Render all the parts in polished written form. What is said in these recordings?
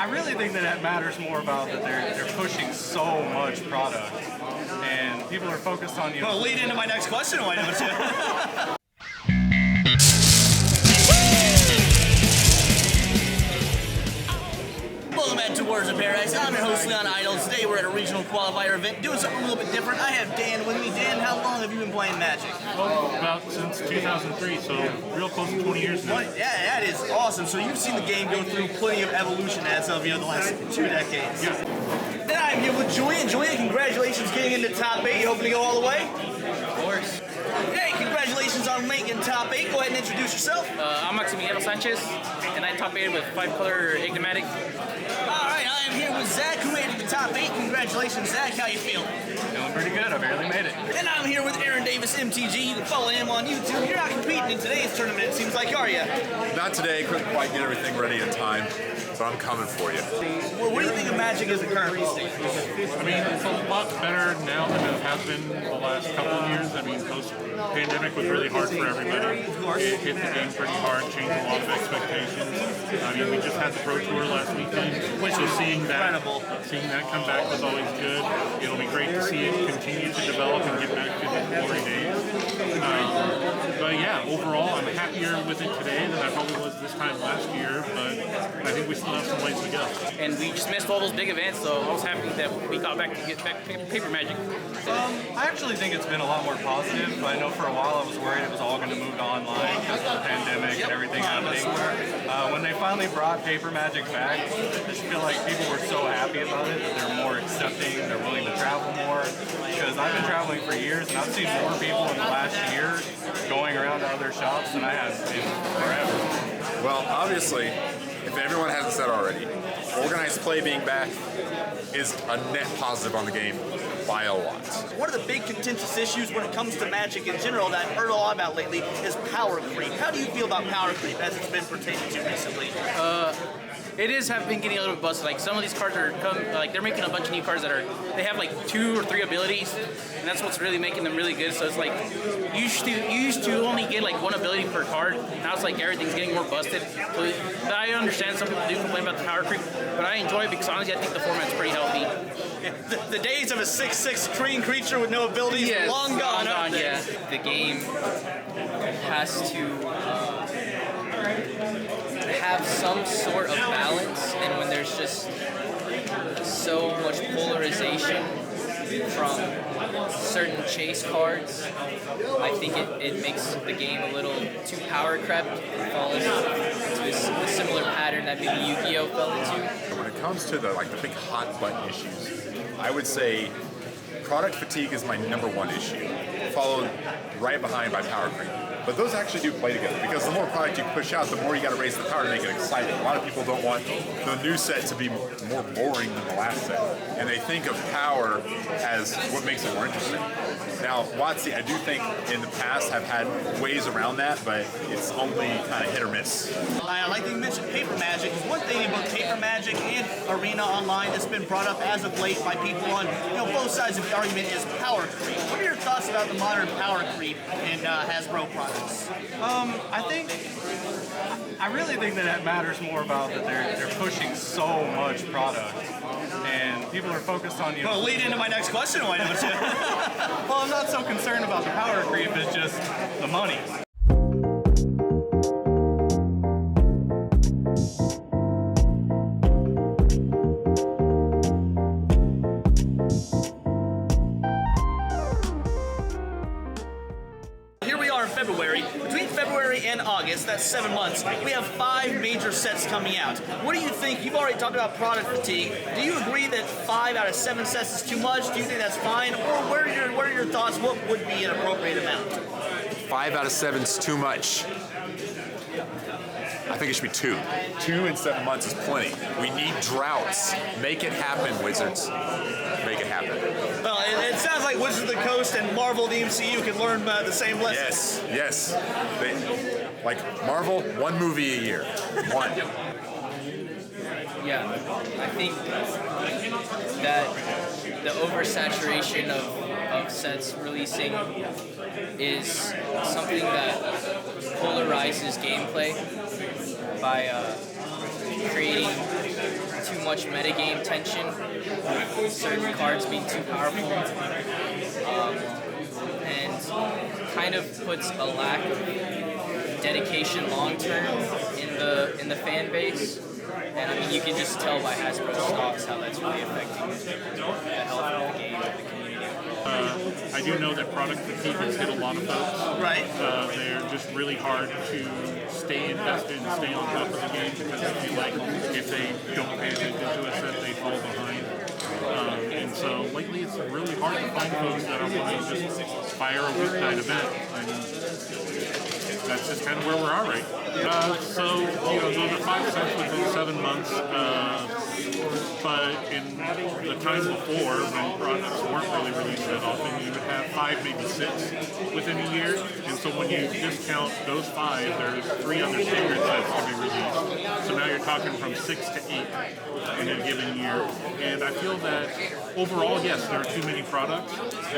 I really think that it matters more about that they're pushing so much product, and people are focused on Well, lead into my next question, why don't you? Welcome back to Words of Paradise. I'm your host, Leon Idol. Today we're at a regional qualifier event doing something a little bit different. I have Dan with me. Dan, how long have you been playing Magic? Oh, about since 2003, so real close to 20 years now. Yeah, that is awesome. So you've seen the game go through plenty of evolution as of the last 2 decades. Yeah. Then I'm here with Julian. Julian, congratulations getting into top 8. You hoping to go all the way? Of course. Hey, congratulations on making top 8. Go ahead and introduce yourself. I'm Maximiliano Sanchez, and I top 8 with 5-color Enigmatic. Alright, I am here with Zach, who made it to the top 8. Congratulations, Zach. How you feeling? Feeling pretty good. I barely made it. And I'm here with Aaron Davis, MTG. You can follow him on YouTube. You're not competing in today's tournament, it seems like, are you? Not today. Couldn't quite get everything ready in time, but I'm coming for you. Well, what do you think of Magic as a current state? I mean, it's a lot better now than it has been the last couple of years. I mean, post-pandemic was really hard for everybody. It hit the game pretty hard, changed a lot of expectations. I mean, we just had the Pro Tour last weekend, so seeing that come back was always good. It'll be great to see it continue to develop and get back to the glory days. But yeah, overall, I'm happier with it today than I probably was this time last year, but I think we still have some ways to go. And we just missed all those big events, so I was happy that we got back to get back to Paper Magic. I actually think it's been a lot more positive. I know for a while I was worried it was all going to move to online because of the pandemic and everything happening. When they finally brought Paper Magic back, I just feel like people were so happy about it that they're more accepting, they're willing to travel more. Because I've been traveling for years and I've seen more people in the last year going around to other shops than I have in forever. Well, obviously, if everyone hasn't said already, organized play being back is a net positive on the game by a lot. One of the big contentious issues when it comes to Magic in general that I've heard a lot about lately is power creep. How do you feel about power creep as it's been pertaining to recently? Have been getting a little bit busted. Like some of these cards they're making a bunch of new cards that they have like 2 or 3 abilities, and that's what's really making them really good. So it's like you used to only get like 1 ability per card. Now it's like everything's getting more busted. So I understand some people do complain about the power creep, but I enjoy it because honestly I think the format's pretty healthy. Yeah, the days of a 6/6 green creature with no abilities long gone. Yeah. The game has to have some sort of balance, and when there's just so much polarization from certain chase cards, I think it makes the game a little too power crept. It falls into a similar pattern that maybe Yu-Gi-Oh fell into. When it comes to the big hot button issues, I would say product fatigue is my #1 issue, followed right behind by power creep. But those actually do play together because the more product you push out, the more you got to raise the power to make it exciting. A lot of people don't want the new set to be more boring than the last set, and they think of power as what makes it more interesting. Now, wotc, I do think in the past have had ways around that, but it's only kind of hit or miss. I like that you mentioned Paper Magic. One thing about Paper Magic and Arena Online that's been brought up as of late by people on both sides of the argument is power creep. What are your thoughts about the modern power creep in Hasbro products? I really think that it matters more about that they're pushing so much product, and people are focused on Well, lead into my next question, why don't you? Well, I'm not so concerned about the power creep, it's just the money. February. Between February and August, that's 7 months, we have 5 major sets coming out. What do you think? You've already talked about product fatigue. Do you agree that 5 out of 7 sets is too much? Do you think that's fine? Or what are your thoughts? What would be an appropriate amount? 5 out of 7 is too much. I think it should be 2. 2 in 7 months is plenty. We need droughts. Make it happen, Wizards. Make it happen. Well, it sounds like Wizards of the Coast and Marvel, the MCU, can learn the same lessons. Yes. Like Marvel, 1 movie a year. 1. Yeah, I think that the oversaturation of sets releasing is something that polarizes gameplay by creating too much metagame tension, certain cards being too powerful, and kind of puts a lack of dedication long term in the fan base. And I mean, you can just tell by Hasbro stocks how that's really affecting the health of the game and the community. I do know that product fatigue has hit a lot of folks. Right. They're just really hard to stay invested and stay on top of the game because they feel like if they don't pay attention to a set, they fall behind. And so lately it's really hard to find folks that are willing to just fire a weeknight event. And that's just kind of where we are right. So, those are 5 cents within 7 months. But in the time before, when products weren't really released that often, you would have 5, maybe 6 within a year. And so when you discount those 5, there's 3 other standard sets to be released. So now you're talking from 6 to 8 in a given year. And I feel that overall, yes, there are too many products,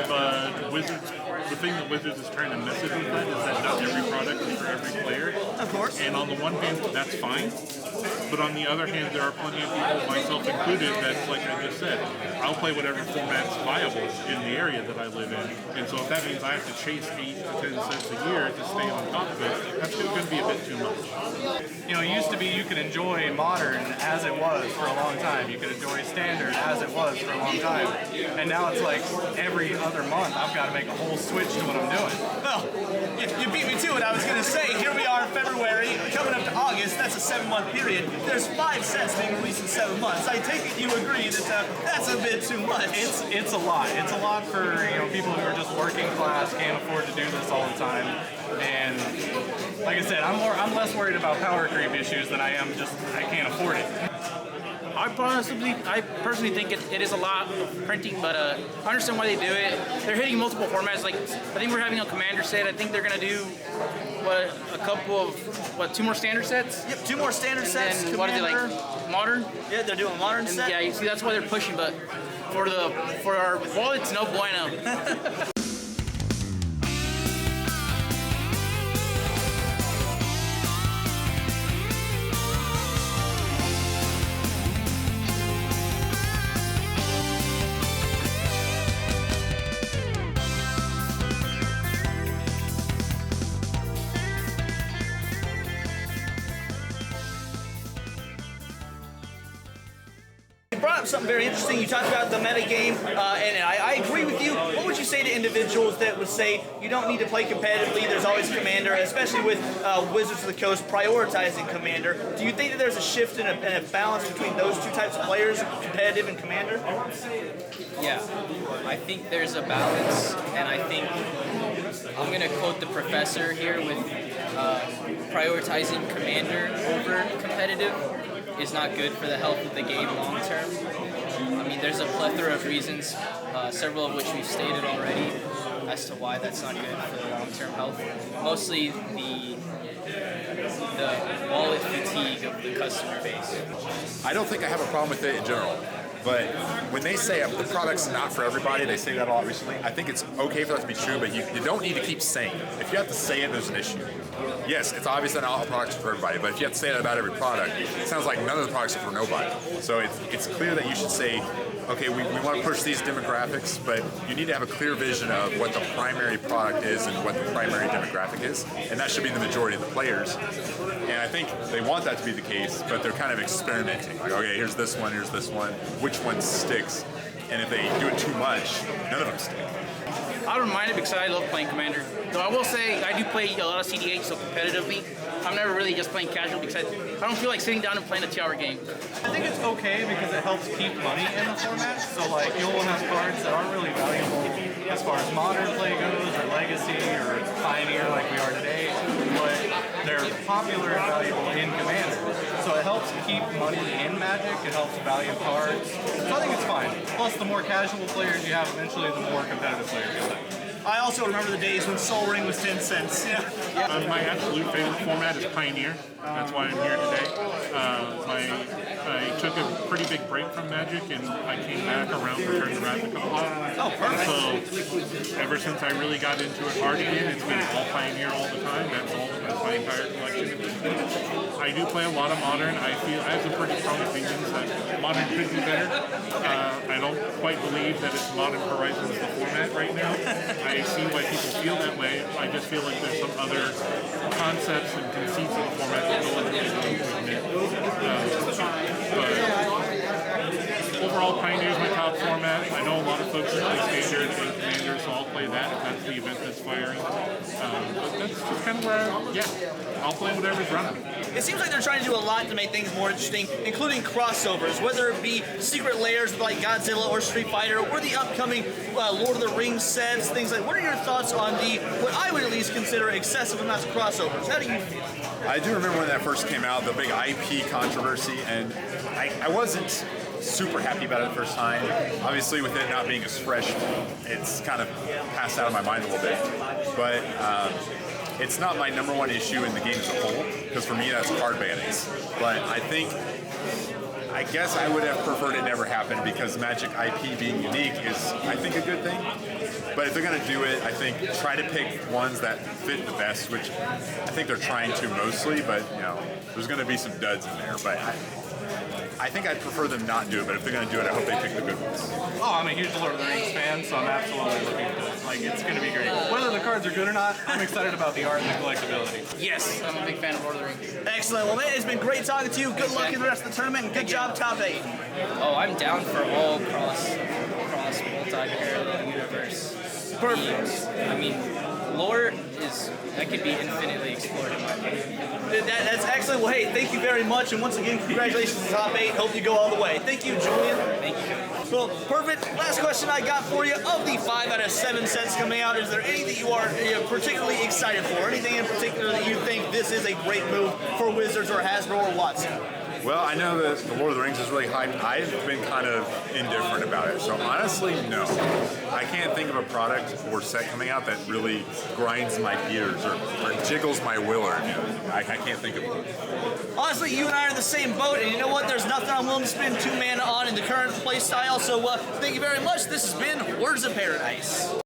but Wizards, the thing that Wizards is trying to message with that is that not every product is for every player. Of course. And on the one hand, that's fine. But on the other hand, there are plenty of people, myself included, that, like I just said, I'll play whatever format's viable in the area that I live in. And so if that means I have to chase 8 to 10 cents a year to stay on top of it, that's going to be a bit too much. It used to be you could enjoy Modern as it was for a long time. You could enjoy Standard as it was for a long time. And now it's like every other month I've got to make a whole switch to what I'm doing. Well, you beat me to it. I was going to say, here we are in February, coming up to August. That's a 7-month period. There's 5 sets being released in 7 months. I take it you agree that that's a bit too much. It's a lot. It's a lot for people who are just working class, can't afford to do this all the time. And like I said, I'm less worried about power creep issues than I am just I can't afford it. I personally think it is a lot of printing, but I understand why they do it. They're hitting multiple formats. Like, I think we're having a Commander set. I think they're going to do, 2 more standard sets? Yep, 2 more standard sets. And then, what are they, like, Modern? Yeah, they're doing Modern set. Yeah, you see, that's why they're pushing, but for our wallets, no bueno. You brought up something very interesting. You talked about the meta game, and I agree with you. What would you say to individuals that would say you don't need to play competitively? There's always Commander, especially with Wizards of the Coast prioritizing Commander. Do you think that there's a shift and a balance between those 2 types of players, competitive and Commander? Yeah, I think there's a balance, and I think I'm going to quote the professor here with prioritizing Commander over competitive is not good for the health of the game long term. I mean, there's a plethora of reasons, several of which we've stated already, as to why that's not good for the long term health. Mostly the wallet fatigue of the customer base. I don't think I have a problem with it in general. But when they say the product's not for everybody, they say that a lot recently, I think it's okay for that to be true, but you don't need to keep saying it. If you have to say it, there's an issue. Yes, it's obvious that not all products are for everybody, but if you have to say that about every product, it sounds like none of the products are for nobody. So it's clear that you should say, okay, we want to push these demographics, but you need to have a clear vision of what the primary product is and what the primary demographic is, and that should be the majority of the players. And I think they want that to be the case, but they're kind of experimenting. Like, okay, here's this one, which one sticks? And if they do it too much, none of them stick. I don't mind it because I love playing Commander. Though I will say I do play a lot of CDH, so competitively. I'm never really just playing casual because I don't feel like sitting down and playing a 2-hour game. I think it's okay because it helps keep money in the format. So like you'll have cards that aren't really valuable as far as Modern play goes, or Legacy, or Pioneer like we are today, but they're popular and valuable in Commander. So it helps keep money in Magic, it helps value cards. So I think it's fine. Plus the more casual players you have, eventually the more competitive players you have. I also remember the days when Sol Ring was 10 cents. Yeah. My absolute favorite format is Pioneer. That's why I'm here today. I took a pretty big break from Magic, and I came back around Return to Ravnica a lot. Oh, perfect. So ever since I really got into it hard again, it's been all Pioneer all the time. That's my entire collection. I do play a lot of Modern. I have some pretty strong opinions that Modern could be better. I don't quite believe that it's Modern Horizons the format right now. I see why people feel that way. I just feel like there's some other concepts and conceits of the format that go into the but overall, Pioneer is my top format. I know a lot of folks play Standard and Commander, so I'll play that if that's the event that's firing. But that's just kind of where, I'll play whatever's running. It seems like they're trying to do a lot to make things more interesting, including crossovers, whether it be secret layers with like Godzilla or Street Fighter, or the upcoming Lord of the Rings sets, things like. What are your thoughts on the what I would at least consider excessive amounts of crossovers? How do you feel? I do remember when that first came out, the big IP controversy, and I wasn't super happy about it the first time. Obviously, with it not being as fresh, it's kind of passed out of my mind a little bit. But it's not my number one issue in the game as a whole, because for me that's card bannings. But I guess I would have preferred it never happened, because Magic IP being unique is, I think, a good thing. But if they're going to do it, I think try to pick ones that fit the best, which I think they're trying to mostly, but there's going to be some duds in there. But I think I'd prefer them not do it, but if they're going to do it, I hope they pick the good ones. Oh, I'm a huge Lord of the Rings fan, so I'm absolutely looking to it. Like, it's going to be great. Whether the cards are good or not, I'm excited about the art and the collectability. Yes, I'm a big fan of Lord of the Rings. Excellent. Well, man, it's been great talking to you. Good luck in the rest of the tournament, and good job, top 8. Oh, I'm down for all cross multi-parallel universe. Perfect. I mean, lore that could be infinitely explored in my opinion. That's excellent. Well, hey, thank you very much, and once again, congratulations to top 8. Hope you go all the way. Thank you, Julian. Thank you. Well, perfect. Last question I got for you. Of the 5 out of 7 sets coming out, is there anything you are particularly excited for? Anything in particular that you think this is a great move for Wizards or Hasbro or wotc? Well, I know that the Lord of the Rings is really hyped. I've been kind of indifferent about it. So honestly, no. I can't think of a product or set coming out that really grinds my gears or jiggles my willer. I can't think of it. Honestly, you and I are in the same boat, and you know what? There's nothing I'm willing to spend 2 mana on in the current play style. So thank you very much. This has been Words of Paradise.